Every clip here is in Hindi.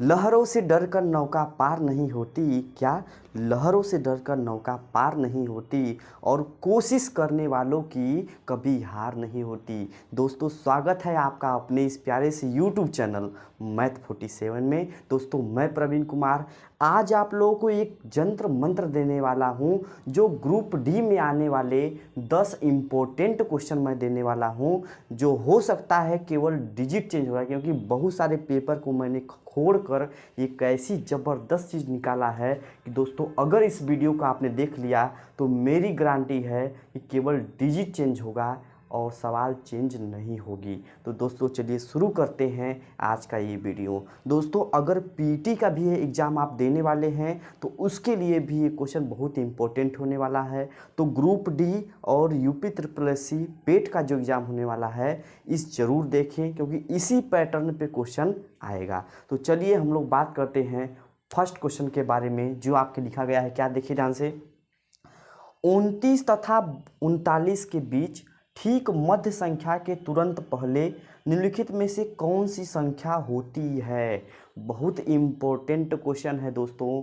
लहरों से डरकर नौका पार नहीं होती। क्या? लहरों से डरकर नौका पार नहीं होती और कोशिश करने वालों की कभी हार नहीं होती। दोस्तों, स्वागत है आपका अपने इस प्यारे से YouTube चैनल मैथ 47 में। दोस्तों, मैं प्रवीण कुमार आज आप लोगों को एक जंत्र मंत्र देने वाला हूं, जो ग्रुप डी में आने वाले 10 इम्पोर्टेंट क्वेश्चन मैं देने वाला हूं, जो हो सकता है केवल डिजिट चेंज होगा, क्योंकि बहुत सारे पेपर को मैंने खोड़ कर एक ऐसी ज़बरदस्त चीज़ निकाला है कि दोस्तों अगर इस वीडियो को आपने देख लिया तो मेरी गारंटी है कि केवल डिजिट चेंज होगा और सवाल चेंज नहीं होगी। तो दोस्तों चलिए शुरू करते हैं आज का ये वीडियो। दोस्तों, अगर पीटी का भी एग्ज़ाम आप देने वाले हैं तो उसके लिए भी ये क्वेश्चन बहुत इंपॉर्टेंट होने वाला है। तो ग्रुप डी और यूपी ट्रिपल एस सी पेट का जो एग्ज़ाम होने वाला है इस ज़रूर देखें, क्योंकि इसी पैटर्न पे क्वेश्चन आएगा। तो चलिए हम लोग बात करते हैं फर्स्ट क्वेश्चन के बारे में, जो आपके लिखा गया है। क्या? देखिए ध्यान से। 29 तथा 39 के बीच ठीक मध्य संख्या के तुरंत पहले निम्नलिखित में से कौन सी संख्या होती है? बहुत इम्पोर्टेंट क्वेश्चन है दोस्तों,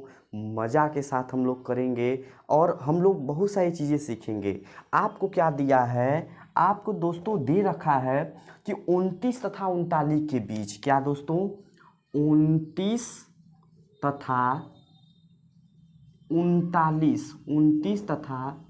मज़ा के साथ हम लोग करेंगे और हम लोग बहुत सारी चीज़ें सीखेंगे। आपको क्या दिया है? आपको दोस्तों दे रखा है कि 29 तथा 39 के बीच, क्या दोस्तों? 29 तथा 29 तथा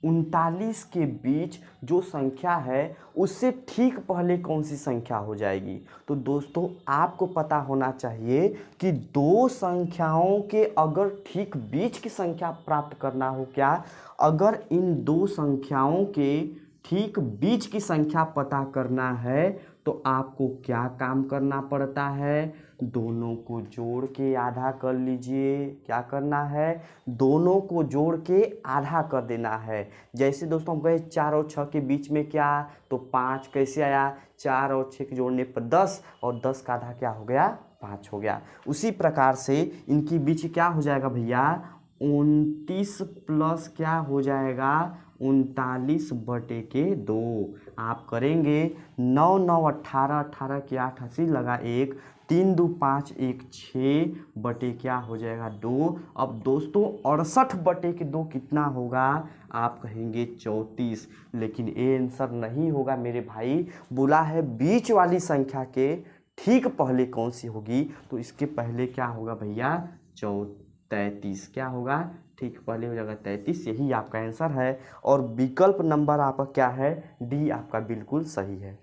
39 के बीच जो संख्या है उससे ठीक पहले कौन सी संख्या हो जाएगी? तो दोस्तों आपको पता होना चाहिए कि दो संख्याओं के अगर ठीक बीच की संख्या प्राप्त करना हो, क्या? अगर इन दो संख्याओं के ठीक बीच की संख्या पता करना है तो आपको क्या काम करना पड़ता है? दोनों को जोड़ के आधा कर लीजिए। क्या करना है? दोनों को जोड़ के आधा कर देना है। जैसे दोस्तों हम कहे 4 और 6 के बीच में क्या? तो 5 कैसे आया? 4 और 6 के जोड़ने पर 10 और 10 का आधा क्या हो गया? 5 हो गया। उसी प्रकार से इनके बीच क्या हो जाएगा भैया? 29 प्लस क्या हो जाएगा? 39/2। आप करेंगे 9 9 18, 18 के 8 80 लगा 1, 3 2 5 1 6 बटे क्या हो जाएगा? 2। अब दोस्तों 68/2 कितना होगा? आप कहेंगे 34, लेकिन ये आंसर नहीं होगा मेरे भाई। बोला है बीच वाली संख्या के ठीक पहले कौन सी होगी, तो इसके पहले क्या होगा भैया? 33। क्या होगा? ठीक पहले हो जाएगा 33। यही आपका आंसर है और विकल्प नंबर आपका क्या है? डी आपका बिल्कुल सही है।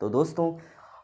तो दोस्तों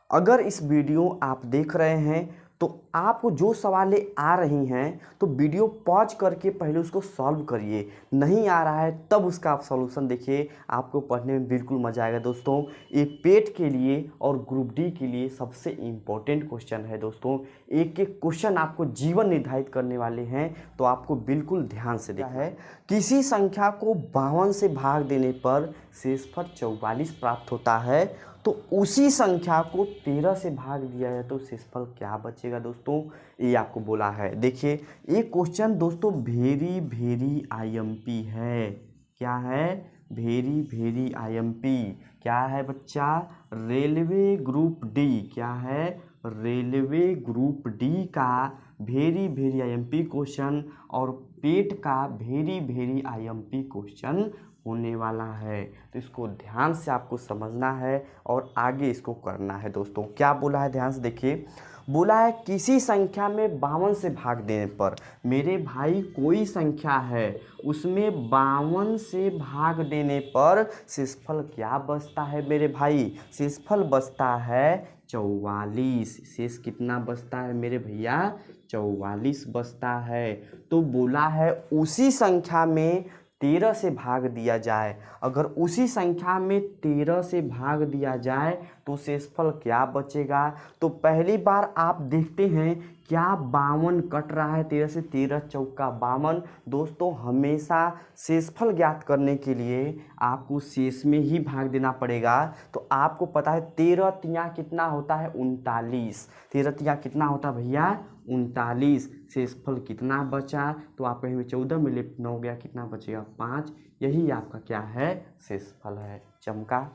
अगर इस वीडियो आप देख रहे हैं तो आपको जो सवालें आ रही हैं तो वीडियो पॉज करके पहले उसको सॉल्व करिए। नहीं आ रहा है तब उसका आप सॉल्यूशन देखिए, आपको पढ़ने में बिल्कुल मज़ा आएगा। दोस्तों ये पेट के लिए और ग्रुप डी के लिए सबसे इम्पोर्टेंट क्वेश्चन है। दोस्तों एक एक क्वेश्चन आपको जीवन निर्धारित करने वाले हैं, तो आपको बिल्कुल ध्यान से देखना है। किसी संख्या को 52 से भाग देने पर शेषफल 44 प्राप्त होता है, तो उसी संख्या को 13 से भाग दिया जाए तो शेषफल क्या बचेगा? दोस्तों ये आपको बोला है। देखिए ये क्वेश्चन दोस्तों वेरी वेरी आईएमपी है। क्या है? Very very IMP. क्या है बच्चा? Railway group D. क्या है? रेलवे ग्रुप डी का वेरी वेरी आईएमपी क्वेश्चन और पेट का वेरी वेरी आईएमपी क्वेश्चन होने वाला है। तो इसको ध्यान से आपको समझना है और आगे इसको करना है। दोस्तों क्या बोला है? ध्यान से देखिए। बोला है किसी संख्या में 52 से भाग देने पर, मेरे भाई कोई संख्या है उसमें 52 से भाग देने पर शेषफल क्या बचता है मेरे भाई? शेषफल बचता है 44। शेष कितना बचता है मेरे भैया? 44 बचता है। तो बोला है उसी संख्या में 13 से भाग दिया जाए। अगर उसी संख्या में 13 से भाग दिया जाए तो शेषफल क्या बचेगा? तो पहली बार आप देखते हैं क्या 52 कट रहा है 13 से, 13 चौका 52। दोस्तों हमेशा शेषफल ज्ञात करने के लिए आपको शेष में ही भाग देना पड़ेगा। तो आपको पता है 13 तिया कितना होता है? 39। 13 तिया कितना होता है भैया? 39। शेषफल कितना बचा? तो आप कहेंगे 14 में 9 गया, कितना बचेगा? 5। यही आपका क्या है? शेषफल है। चमका?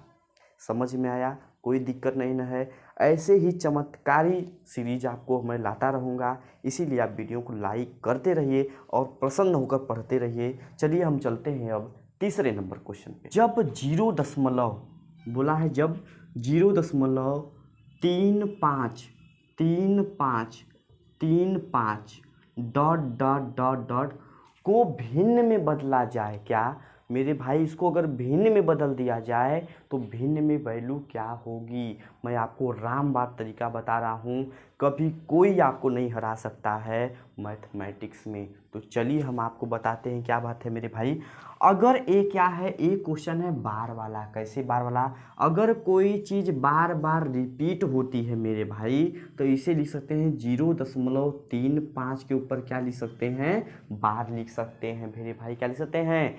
समझ में आया? कोई दिक्कत नहीं न है। ऐसे ही चमत्कारी सीरीज आपको मैं लाता रहूँगा, इसीलिए आप वीडियो को लाइक करते रहिए और प्रसन्न होकर पढ़ते रहिए। चलिए हम चलते हैं अब तीसरे नंबर क्वेश्चन पे। जब 0.35 बोला है, जब 0.353535 डॉट को भिन्न में बदला जाए क्या मेरे भाई? इसको अगर भिन्न में बदल दिया जाए तो भिन्न में वैल्यू क्या होगी? मैं आपको रामबाण तरीका बता रहा हूँ, कभी कोई आपको नहीं हरा सकता है मैथमेटिक्स में। तो चलिए हम आपको बताते हैं क्या बात है मेरे भाई। अगर ए क्या है, ए क्वेश्चन है बार वाला। कैसे बार वाला? अगर कोई चीज़ बार बार रिपीट होती है मेरे भाई तो इसे लिख सकते हैं 0.35 के ऊपर क्या लिख सकते हैं? बार लिख सकते हैं मेरे भाई। क्या लिख सकते हैं?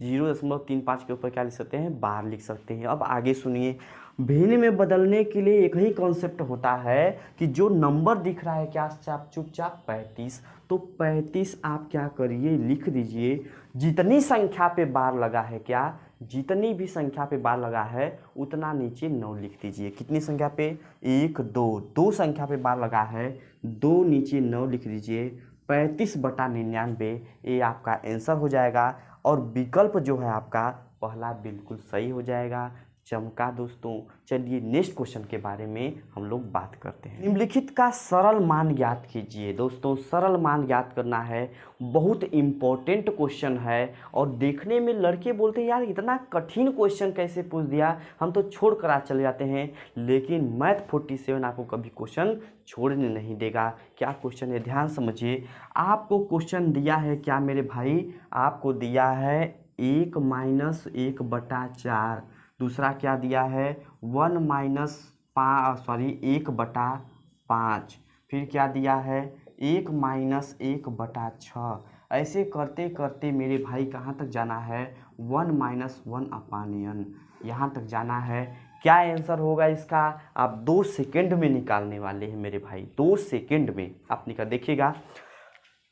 0.35 के ऊपर क्या लिख सकते हैं? बार लिख सकते हैं। अब आगे सुनिए, भिन्न में बदलने के लिए एक ही कॉन्सेप्ट होता है कि जो नंबर दिख रहा है क्या आप चुपचाप 35, तो 35 आप क्या करिए, लिख दीजिए। जितनी संख्या पे बार लगा है क्या, जितनी भी संख्या पे बार लगा है उतना नीचे 9 लिख दीजिए। कितनी संख्या पे? 1 2, 2 संख्या पे बार लगा है, 2 नीचे 9 लिख दीजिए। 35/99 ये आपका आंसर हो जाएगा और विकल्प जो है आपका पहला बिल्कुल सही हो जाएगा। चमका दोस्तों। चलिए नेक्स्ट क्वेश्चन के बारे में हम लोग बात करते हैं। निम्नलिखित का सरल मान ज्ञात कीजिए। दोस्तों सरल मान ज्ञात करना है, बहुत इम्पोर्टेंट क्वेश्चन है और देखने में लड़के बोलते हैं यार इतना कठिन क्वेश्चन कैसे पूछ दिया, हम तो छोड़ कर आज चले जाते हैं। लेकिन मैथ 47 आपको कभी क्वेश्चन छोड़ने नहीं देगा। क्या क्वेश्चन है, ध्यान समझिए। आपको क्वेश्चन दिया है क्या मेरे भाई? आपको दिया है 1 - 1/4। दूसरा क्या दिया है? 1/5। फिर क्या दिया है? 1 - 1/6। ऐसे करते करते मेरे भाई कहाँ तक जाना है? 1 - 1/n, यहाँ तक जाना है। क्या आंसर होगा इसका? आप 2 सेकंड में निकालने वाले हैं मेरे भाई, 2 सेकंड में आप निकाल देखिएगा।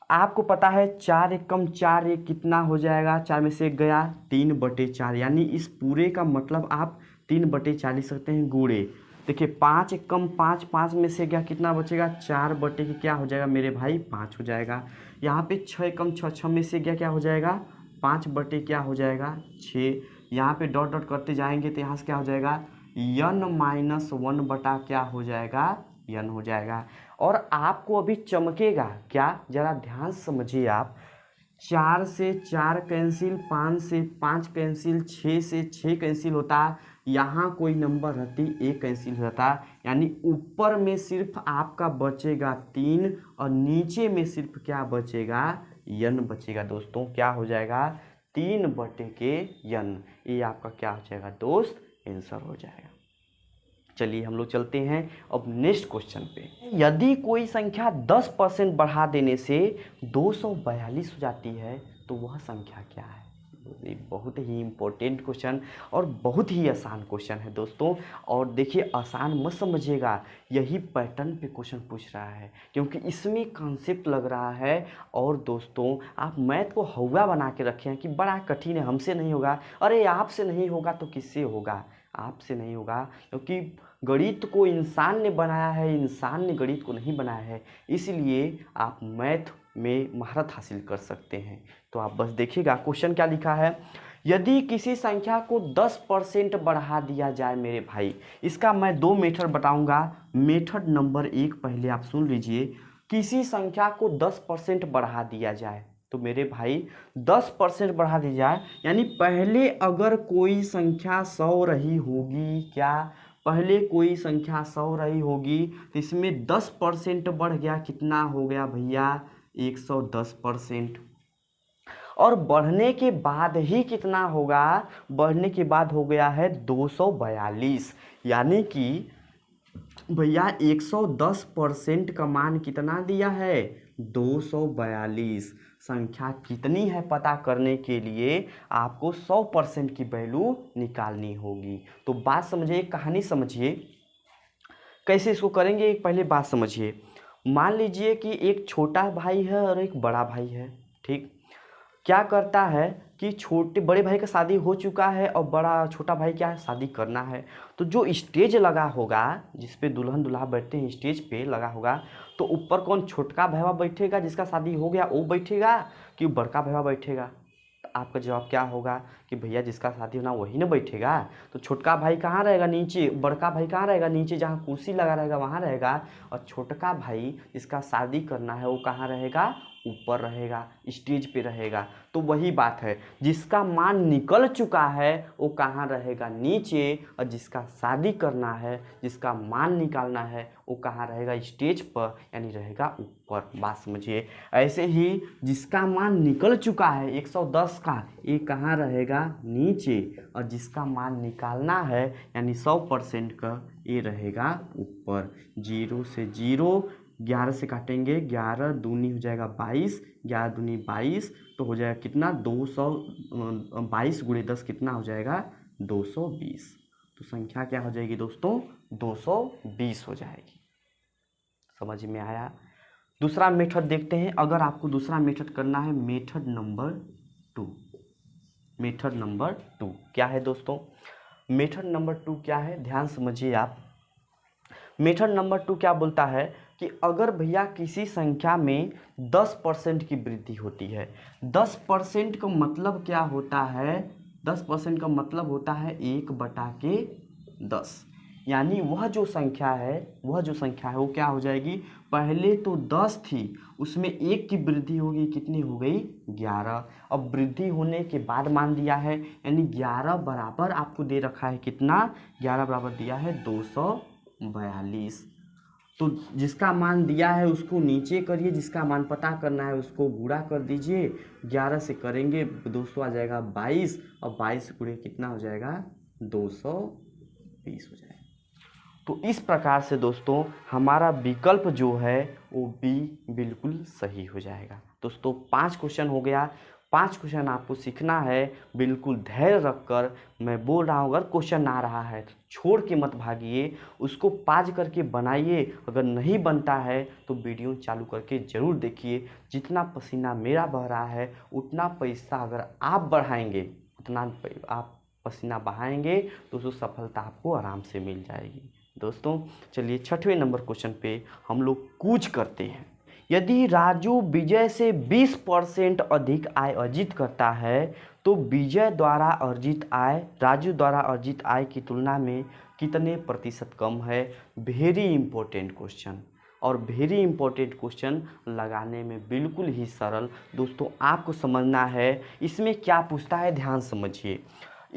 आपको पता है 4 एकम 4 एक कितना हो जाएगा? 4 में से 1 गया, 3/4, यानी इस पूरे का मतलब आप 3/4 लिख सकते हैं गुणे। देखिए 5 एकम 5, 5 में से गया, कितना बचेगा? 4 बटे के क्या हो जाएगा मेरे भाई? 5 हो जाएगा। यहाँ पे 6 एकम 6, 6 में से गया क्या हो जाएगा? 5 बटे क्या हो जाएगा? 6। यहाँ पे डॉट डॉट करते जाएंगे तो यहाँ से क्या हो जाएगा? n - 1 बटा क्या हो जाएगा? n हो जाएगा। और आपको अभी चमकेगा क्या, जरा ध्यान समझिए आप। 4 से 4 कैंसिल, 5 से 5 कैंसिल, 6 से 6 कैंसिल होता, यहाँ कोई नंबर रहती 1 कैंसिल होता, यानी ऊपर में सिर्फ आपका बचेगा 3 और नीचे में सिर्फ क्या बचेगा? n बचेगा दोस्तों। क्या हो जाएगा? 3/n। ये आपका क्या हो जाएगा दोस्त? आंसर हो जाएगा। चलिए हम लोग चलते हैं अब नेक्स्ट क्वेश्चन पे। यदि कोई संख्या 10% बढ़ा देने से 242 हो जाती है तो वह संख्या क्या है? ये बहुत ही इम्पोर्टेंट क्वेश्चन और बहुत ही आसान क्वेश्चन है दोस्तों। और देखिए आसान मत समझिएगा, यही पैटर्न पे क्वेश्चन पूछ रहा है क्योंकि इसमें कॉन्सेप्ट लग रहा है। और दोस्तों आप मैथ को हौवा बना के रखे हैं कि बड़ा कठिन है, हमसे नहीं होगा। अरे आपसे नहीं होगा तो किससे होगा? आपसे नहीं होगा, क्योंकि गणित को इंसान ने बनाया है, इंसान ने गणित को नहीं बनाया है। इसलिए आप मैथ में महारत हासिल कर सकते हैं। तो आप बस देखिएगा क्वेश्चन क्या लिखा है। यदि किसी संख्या को 10% बढ़ा दिया जाए मेरे भाई, इसका मैं 2 मेथड बताऊंगा। मेथड नंबर 1 पहले आप सुन लीजिए। किसी संख्या को 10% बढ़ा दिया जाए तो मेरे भाई 10% बढ़ा दी जाए, यानी पहले अगर कोई संख्या 100 रही होगी, क्या पहले कोई संख्या 100 रही होगी तो इसमें 10% बढ़ गया, कितना हो गया भैया? 110%। और बढ़ने के बाद ही कितना होगा? बढ़ने के बाद हो गया है 242, यानी कि भैया 110% का मान कितना दिया है? 242। संख्या कितनी है पता करने के लिए आपको 100% की वैल्यू निकालनी होगी। तो बात समझिए, कहानी समझिए, कैसे इसको करेंगे पहले बात समझिए। मान लीजिए कि एक छोटा भाई है और एक बड़ा भाई है, ठीक। क्या करता है कि छोटे बड़े भाई का शादी हो चुका है और बड़ा छोटा भाई क्या है, शादी करना है। तो जो स्टेज लगा होगा जिस पे दुल्हन दुल्हा बैठते हैं, स्टेज पे लगा होगा, तो ऊपर कौन, छोटका भैया बैठेगा जिसका शादी हो गया वो बैठेगा कि बड़का भैया बैठेगा? तो आपका जवाब क्या होगा कि भैया जिसका शादी होना वही ना बैठेगा। तो छोटका भाई कहाँ रहेगा, नीचे। बड़का भाई कहाँ रहेगा, नीचे, जहाँ कुर्सी लगा रहेगा वहाँ रहेगा। और छोटका भाई जिसका शादी करना है वो कहाँ रहेगा, ऊपर रहेगा, स्टेज पे रहेगा। तो वही बात है, जिसका मान निकल चुका है वो कहाँ रहेगा, नीचे। और जिसका शादी करना है, जिसका मान निकालना है वो कहाँ रहेगा, स्टेज पर, यानी रहेगा ऊपर। बात समझिए। ऐसे ही जिसका मान निकल चुका है 110 का, ये कहाँ रहेगा, नीचे। और जिसका मान निकालना है यानी 100% का, ये रहेगा ऊपर। 0 से 0, 11 से काटेंगे, 11 दूनी हो जाएगा 22, 11 दूनी 22, तो हो जाएगा कितना, 222 गुणे 10 कितना हो जाएगा, 220। तो संख्या क्या हो जाएगी दोस्तों, 220 हो जाएगी। समझ में आया। दूसरा मेथड देखते हैं। अगर आपको दूसरा मेथड करना है, मेथड नंबर 2। मेथड नंबर 2 क्या है दोस्तों, मेथड नंबर 2 क्या है, ध्यान समझिए आप। मेथड नंबर 2 क्या बोलता है कि अगर भैया किसी संख्या में 10% की वृद्धि होती है, 10% का मतलब क्या होता है, 10% का मतलब होता है 1/10। यानी वह जो संख्या है वो क्या हो जाएगी, पहले तो 10 थी, उसमें 1 की वृद्धि होगी, कितनी हो गई, 11। अब वृद्धि होने के बाद मान दिया है, यानी 11 बराबर आपको दे रखा है कितना, 11 बराबर दिया है 242। तो जिसका मान दिया है उसको नीचे करिए, जिसका मान पता करना है उसको गुणा कर दीजिए। 11 से करेंगे दोस्तों आ जाएगा 22, और 22 गुणे कितना हो जाएगा, 220 हो जाएगा। तो इस प्रकार से दोस्तों हमारा विकल्प जो है वो बी बिल्कुल सही हो जाएगा। दोस्तों 5 क्वेश्चन हो गया। 5 क्वेश्चन आपको सीखना है, बिल्कुल धैर्य रखकर। मैं बोल रहा हूँ अगर क्वेश्चन आ रहा है तो छोड़ के मत भागिए, उसको पाज करके बनाइए। अगर नहीं बनता है तो वीडियो चालू करके ज़रूर देखिए। जितना पसीना मेरा बह रहा है उतना पैसा अगर आप बढ़ाएंगे, उतना आप पसीना बहाएंगे तो उसको सफलता आपको आराम से मिल जाएगी। दोस्तों चलिए 6वें नंबर क्वेश्चन पे हम लोग कूच करते हैं। यदि राजू विजय से 20% अधिक आय अर्जित करता है तो विजय द्वारा अर्जित आय राजू द्वारा अर्जित आय की तुलना में कितने प्रतिशत कम है। वेरी इंपॉर्टेंट क्वेश्चन, और वेरी इंपॉर्टेंट क्वेश्चन लगाने में बिल्कुल ही सरल। दोस्तों आपको समझना है इसमें क्या पूछता है, ध्यान समझिए।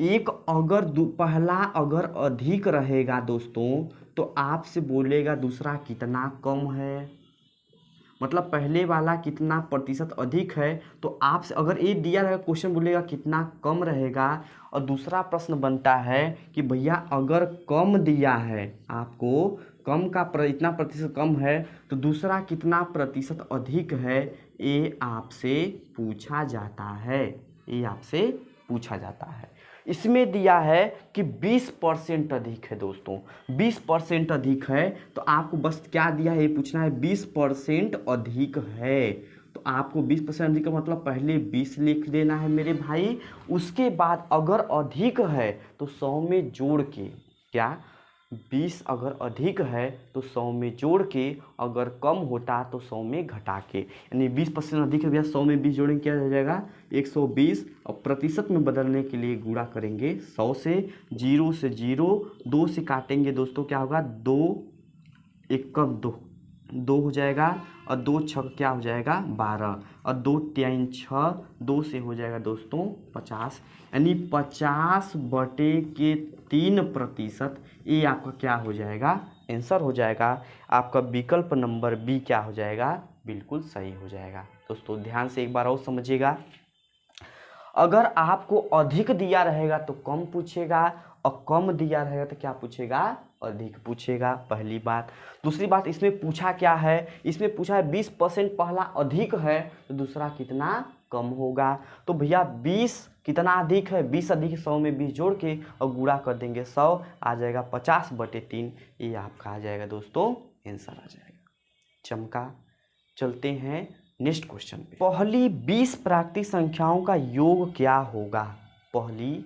एक अगर पहला अगर अधिक रहेगा दोस्तों तो आपसे बोलेगा दूसरा कितना कम है, मतलब पहले वाला कितना प्रतिशत अधिक है, तो आपसे अगर ये दिया रहेगा क्वेश्चन बोलेगा कितना कम रहेगा। और दूसरा प्रश्न बनता है कि भैया अगर कम दिया है आपको, कम का इतना प्रतिशत कम है, तो दूसरा कितना प्रतिशत अधिक है, ये आपसे पूछा जाता है। ये आपसे पूछा जाता है। इसमें दिया है कि 20% अधिक है दोस्तों, 20% अधिक है, तो आपको बस क्या दिया है, ये पूछना है 20% अधिक है। तो आपको 20% अधिक का मतलब पहले 20 लिख देना है मेरे भाई। उसके बाद अगर अधिक है तो 100 में जोड़ के, क्या 20 अगर अधिक है तो 100 में जोड़ के, अगर कम होता तो 100 में घटा के, यानी 20% अधिक है भैया, 100 में 20 जोड़ेंगे क्या हो जाएगा 120। और प्रतिशत में बदलने के लिए गुणा करेंगे 100 से, 0 से 0, 2 से काटेंगे दोस्तों क्या होगा, 2 एकम 2 हो जाएगा, और 2 छक क्या हो जाएगा 12, और 2 3 6, 2 से हो जाएगा दोस्तों 50, यानी 50/3%। ये आपका क्या हो जाएगा, आंसर हो जाएगा। आपका विकल्प नंबर बी क्या हो जाएगा, बिल्कुल सही हो जाएगा। दोस्तों ध्यान से एक बार और समझिएगा। अगर आपको अधिक दिया रहेगा तो कम पूछेगा, और कम दिया रहेगा तो क्या पूछेगा, अधिक पूछेगा, पहली बात। दूसरी बात, इसमें पूछा क्या है, इसमें पूछा है 20% पहला अधिक है तो दूसरा कितना कम होगा। तो भैया 20 कितना अधिक है, 20 अधिक 100 में 20 जोड़ के और गुणा कर देंगे 100, आ जाएगा 50/3। ये आपका आ जाएगा दोस्तों आंसर आ जाएगा। चमका। चलते हैं नेक्स्ट क्वेश्चन पे, पहली 20 प्राकृतिक संख्याओं का योग क्या होगा? पहली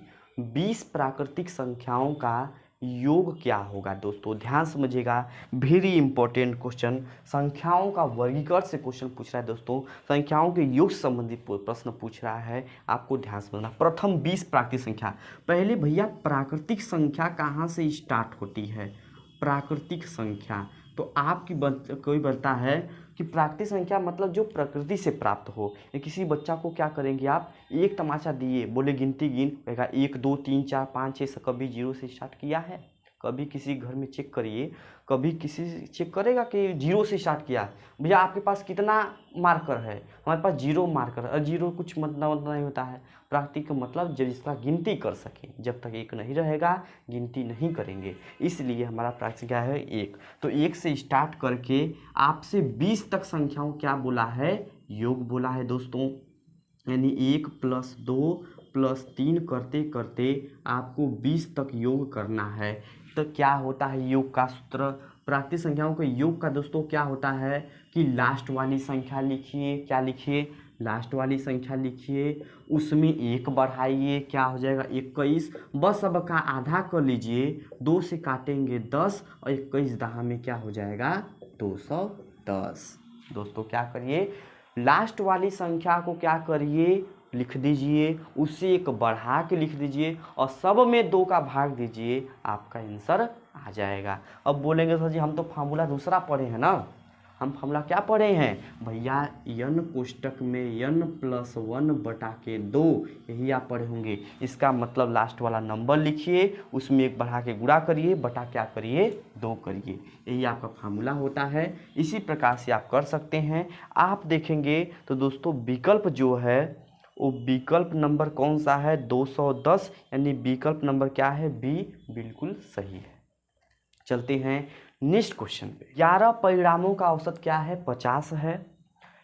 20 प्राकृतिक संख्याओं का योग क्या होगा? दोस्तों ध्यान समझिएगा, वेरी इंपॉर्टेंट क्वेश्चन। संख्याओं का वर्गीकरण से क्वेश्चन पूछ रहा है दोस्तों, संख्याओं के योग से संबंधित प्रश्न पूछ रहा है, आपको ध्यान समझना। प्रथम 20 प्राकृतिक संख्या, पहले भैया प्राकृतिक संख्या कहाँ से स्टार्ट होती है? प्राकृतिक संख्या, तो आपकी कोई बनता है कि प्राकृतिक संख्या मतलब जो प्रकृति से प्राप्त हो। या किसी बच्चा को क्या करेंगे आप, एक तमाचा दिए, बोले गिनती गिन, कहेगा 1 2 3 4 5 6 से, कभी 0 से स्टार्ट किया है? कभी किसी घर में चेक करिए, कभी किसी चेक करेगा कि 0 से स्टार्ट किया? भैया आपके पास कितना मार्कर है? हमारे पास 0 मार्कर है। और 0 कुछ मतलब नहीं होता है। प्राकृतिक का मतलब जब इसका गिनती कर सकें, जब तक 1 नहीं रहेगा गिनती नहीं करेंगे, इसलिए हमारा प्राकृतिक क्या है? 1। तो 1 से स्टार्ट करके आपसे 20 तक संख्याओं क्या बोला है? योग बोला है दोस्तों। यानी 1 + 2 + 3 करते करते आपको 20 तक योग करना है। तो क्या होता है योग का सूत्र? प्राकृतिक संख्याओं के योग का दोस्तों क्या होता है कि लास्ट वाली संख्या लिखिए, क्या लिखिए? लास्ट वाली संख्या लिखिए, उसमें 1 बढ़ाइए, क्या हो जाएगा? 21। बस अब का आधा कर लीजिए, 2 से काटेंगे 10 और 21 दहा में क्या हो जाएगा? 210। दोस्तों क्या करिए, लास्ट वाली संख्या को क्या करिए? लिख दीजिए, उससे 1 बढ़ा के लिख दीजिए और सब में 2 का भाग दीजिए, आपका आंसर आ जाएगा। अब बोलेंगे सर जी हम तो फार्मूला दूसरा पढ़े हैं ना, हम फार्मूला क्या पढ़े हैं भैया? n कोष्टक में n + 1/2, यही आप पढ़े होंगे। इसका मतलब लास्ट वाला नंबर लिखिए, उसमें 1 बढ़ा के गुणा करिए, बटा क्या करिए? 2 करिए, यही आपका फार्मूला होता है। इसी प्रकार से आप कर सकते हैं। आप देखेंगे तो दोस्तों विकल्प जो है वो विकल्प नंबर कौन सा है? 210, यानी विकल्प नंबर क्या है? बी बिल्कुल सही है। चलते हैं नेक्स्ट क्वेश्चन पे। 11 परिणामों का औसत क्या है? 50 है।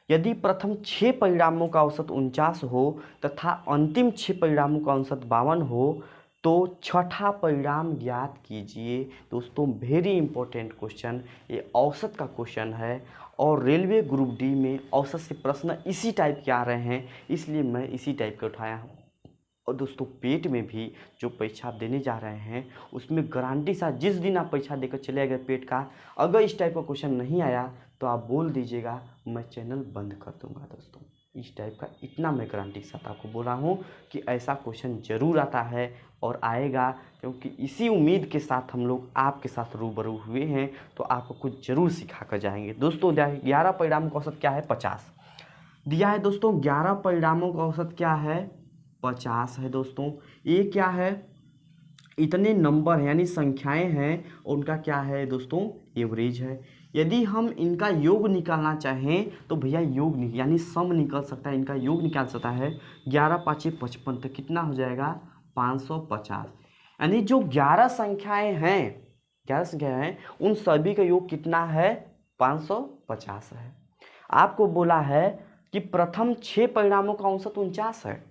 यदि प्रथम 6 परिणामों का औसत 49 हो तथा अंतिम 6 परिणामों का औसत 52 हो तो छठा परिणाम ज्ञात कीजिए। दोस्तों वेरी इंपॉर्टेंट क्वेश्चन, ये औसत का क्वेश्चन है और रेलवे ग्रुप डी में औसत से प्रश्न इसी टाइप के आ रहे हैं, इसलिए मैं इसी टाइप के उठाया हूँ। और दोस्तों पेट में भी जो परीक्षा आप देने जा रहे हैं उसमें गारंटी साथ जिस दिन आप परीक्षा देकर चले गए पेट का, अगर इस टाइप का क्वेश्चन नहीं आया तो आप बोल दीजिएगा मैं चैनल बंद कर दूंगा। दोस्तों इस टाइप का इतना मैं गारंटी के साथ आपको बोल रहा हूँ कि ऐसा क्वेश्चन ज़रूर आता है और आएगा, क्योंकि इसी उम्मीद के साथ हम लोग आपके साथ रूबरू हुए हैं, तो आपको कुछ ज़रूर सिखा कर जाएंगे। दोस्तों 11 परिणामों का औसत क्या है? 50 दिया है दोस्तों। 11 परिणामों का औसत क्या है? 50 है दोस्तों। ये क्या है? इतने नंबर यानी संख्याएं हैं, उनका क्या है दोस्तों? एवरेज है। यदि हम इनका योग निकालना चाहें तो भैया योग यानी सम निकल सकता है, इनका योग निकाल सकता है। 11 × 5 = 55, तो कितना हो जाएगा? 550। यानी जो 11 संख्याएं हैं, 11 संख्याएं हैं, उन सभी का योग कितना है? 550 है। आपको बोला है कि प्रथम 6 परिणामों का औसत 49 है।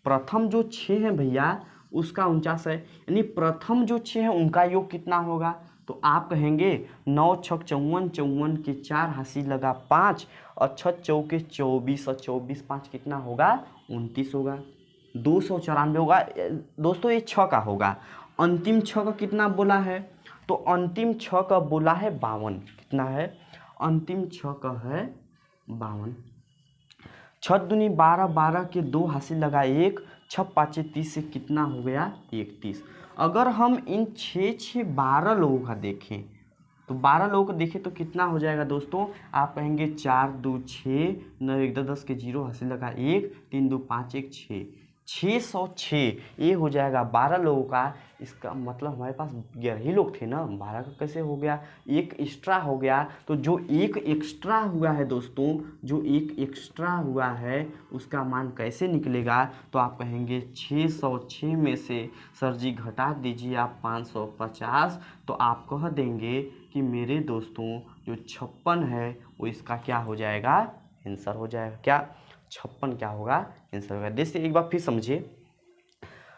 प्रथम जो 6 हैं भैया उसका 49 है, यानी प्रथम जो 6 हैं उनका योग कितना होगा? तो आप कहेंगे 9 × 6 = 54, 54 के 4 हासिल लगा 5 और 6 × 4 = 24 और 24 5 कितना होगा? 29 होगा। 294 होगा। दोस्तों ये 6 का होगा। अंतिम 6 का कितना बोला है? तो अंतिम 6 का बोला है 52। कितना है? अंतिम 6 का है 52। 6 दूनी 12, 12 के 2 हासिल लगा 1, 6 × 5 = 30 से कितना हो गया? 31। अगर हम इन 6 12 लोगों का देखें तो 12 लोगों को देखें तो कितना हो जाएगा दोस्तों? आप कहेंगे 4 2 6, 9 1 10 के 0 हासिल लगा 1, 3 2 5 1 6, 606 ये हो जाएगा 12 लोगों का। इसका मतलब हमारे पास 11 ही लोग थे ना, 12 का कैसे हो गया? एक एक्स्ट्रा हो गया। तो जो एक एक्स्ट्रा हुआ है दोस्तों, जो एक एक्स्ट्रा हुआ है उसका मान कैसे निकलेगा? तो आप कहेंगे 606 में से सर जी घटा दीजिए आप 550, तो आप कह देंगे कि मेरे दोस्तों जो 56 है वो इसका क्या हो जाएगा? आंसर हो जाएगा। क्या 56 क्या होगा? आंसर होगा। जैसे एक बार फिर समझिए,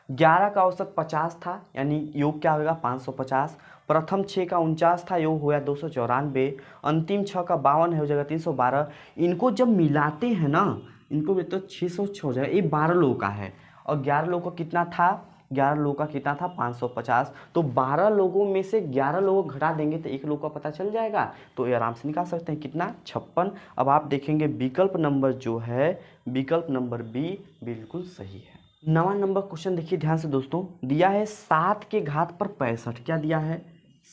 11 का औसत 50 था, यानी योग क्या होगा? 550। प्रथम 6 का 49 था, ये हो गया 294, अंतिम 6 का 52 है, हो जाएगा 312। इनको जब मिलाते हैं ना, इनको भी तो 606 हो जाएगा। ये 12 लोगों का है और 11 लोगों का कितना था, 11 लोगों का कितना था 550। तो 12 लोगों में से 11 लोगों को घटा देंगे तो एक लोग का पता चल जाएगा, तो ये आराम से निकाल सकते हैं कितना 56। अब आप देखेंगे विकल्प नंबर जो है, विकल्प नंबर बी बिल्कुल सही है। 9वां नंबर क्वेश्चन देखिए ध्यान से दोस्तों, दिया है 7 के घात पर 65। क्या दिया है,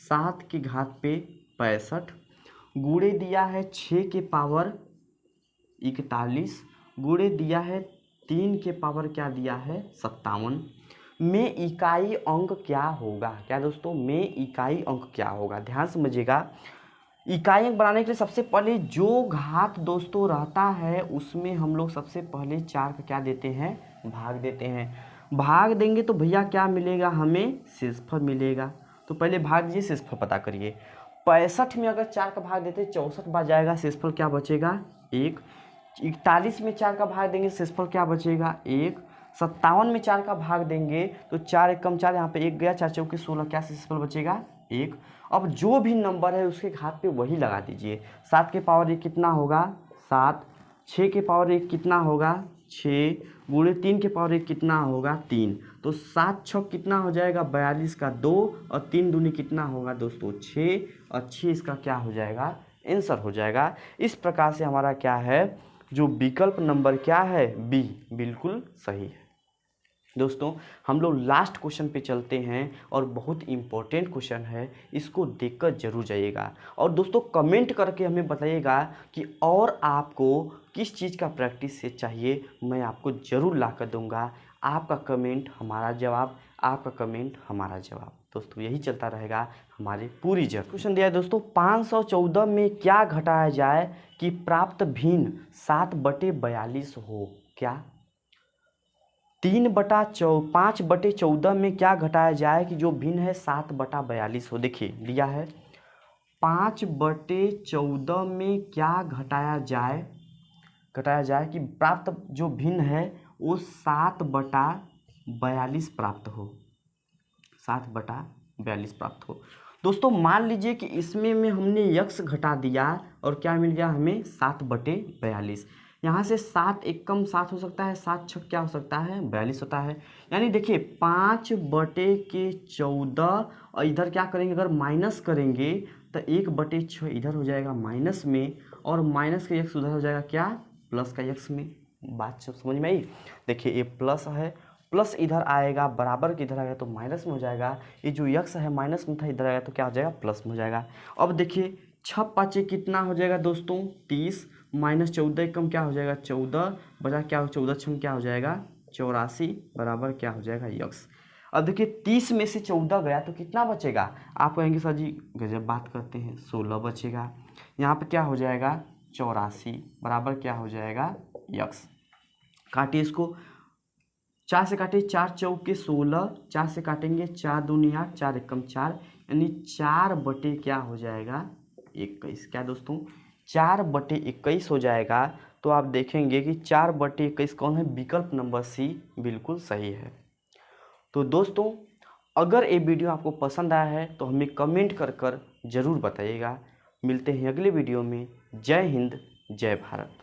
7 के घात पे 65, गुणे दिया है 6 के पावर 41, गुणे दिया है 3 के पावर क्या दिया है 57, में इकाई अंक क्या होगा। क्या दोस्तों, में इकाई अंक क्या होगा, ध्यान समझिएगा। इकाई अंक बनाने के लिए सबसे पहले जो घात दोस्तों रहता है उसमें हम लोग सबसे पहले 4 का क्या देते हैं, भाग देते हैं। भाग देंगे तो भैया क्या मिलेगा, हमें शेषफल मिलेगा। तो पहले भाग दीजिए, शेषफल पता करिए। 65 में अगर 4 का भाग देते 64 बार जाएगा, शेषफल क्या बचेगा 1। 41 में 4 का भाग देंगे, शेषफल क्या बचेगा 1। 57 में 4 का भाग देंगे तो 4 एक कम 4, यहाँ पे 1 गया, 4 चौके 16, क्या शेषफल बचेगा 1। अब जो भी नंबर है उसके घात पे वही लगा दीजिए। 7 के पावर 1 कितना होगा 7, 6 के पावर 1 कितना होगा 6, गुणे 3 के पावर 1 कितना होगा 3। तो 7 छक कितना हो जाएगा 42 का 2, और 3 दूनी कितना होगा दोस्तों 6, और 6 इसका क्या हो जाएगा आंसर हो जाएगा। इस प्रकार से हमारा क्या है, जो विकल्प नंबर क्या है बी बिल्कुल सही है। दोस्तों हम लोग लास्ट क्वेश्चन पे चलते हैं और बहुत इम्पोर्टेंट क्वेश्चन है, इसको देखकर जरूर जाइएगा। और दोस्तों कमेंट करके हमें बताइएगा कि और आपको किस चीज़ का प्रैक्टिस से चाहिए, मैं आपको ज़रूर ला कर दूँगा। आपका कमेंट हमारा जवाब, आपका कमेंट हमारा जवाब। दोस्तों यही चलता रहेगा हमारी पूरी जर्नी। क्वेश्चन दिया है दोस्तों, 514 में क्या घटाया जाए कि प्राप्त भिन्न 7/42 हो। क्या 5/14 में क्या घटाया जाए कि जो भिन्न है 7/42 हो। देखिए दिया है 5/14 में क्या घटाया जाए कि प्राप्त जो भिन्न है वो 7/42 प्राप्त हो, 7/42 प्राप्त हो। दोस्तों मान लीजिए कि इसमें हमने यक्स घटा दिया और क्या मिल गया हमें 7/42। यहाँ से 7 एक कम 7 हो सकता है, 7 छक क्या हो सकता है 42 होता है। यानी देखिए 5/14, और इधर क्या करेंगे अगर माइनस करेंगे तो 1/6 इधर हो जाएगा माइनस में, और माइनस का यक्स उधर हो जाएगा क्या प्लस का यक्स में। बात सब समझ में आई। देखिए ये प्लस है, प्लस इधर आएगा, बराबर के इधर आएगा तो माइनस में हो जाएगा। ये जो यक्स है माइनस में था, इधर आएगा तो क्या हो जाएगा प्लस में हो जाएगा। अब देखिए 6 5 कितना हो जाएगा दोस्तों 30, माइनस 14 कम क्या हो जाएगा 14, बचा क्या हो 14 छम क्या हो जाएगा 84, बराबर क्या हो जाएगा यक्स। अब देखिए 30 में से 14 गया तो कितना बचेगा, आप कहेंगे सर जी गजब बात करते हैं, 16 बचेगा। यहाँ पे क्या हो जाएगा 84, बराबर क्या हो जाएगा यक्स। काटिए इसको, 4 से काटिए, 4 चौके 16, 4 से काटेंगे 4 दूनी 8, 4 एक कम 4, यानी 4 क्या हो जाएगा 21। क्या दोस्तों 4/21 हो जाएगा। तो आप देखेंगे कि 4/21 कौन है, विकल्प नंबर सी बिल्कुल सही है। तो दोस्तों अगर ये वीडियो आपको पसंद आया है तो हमें कमेंट कर ज़रूर बताइएगा। मिलते हैं अगले वीडियो में। जय हिंद, जय भारत।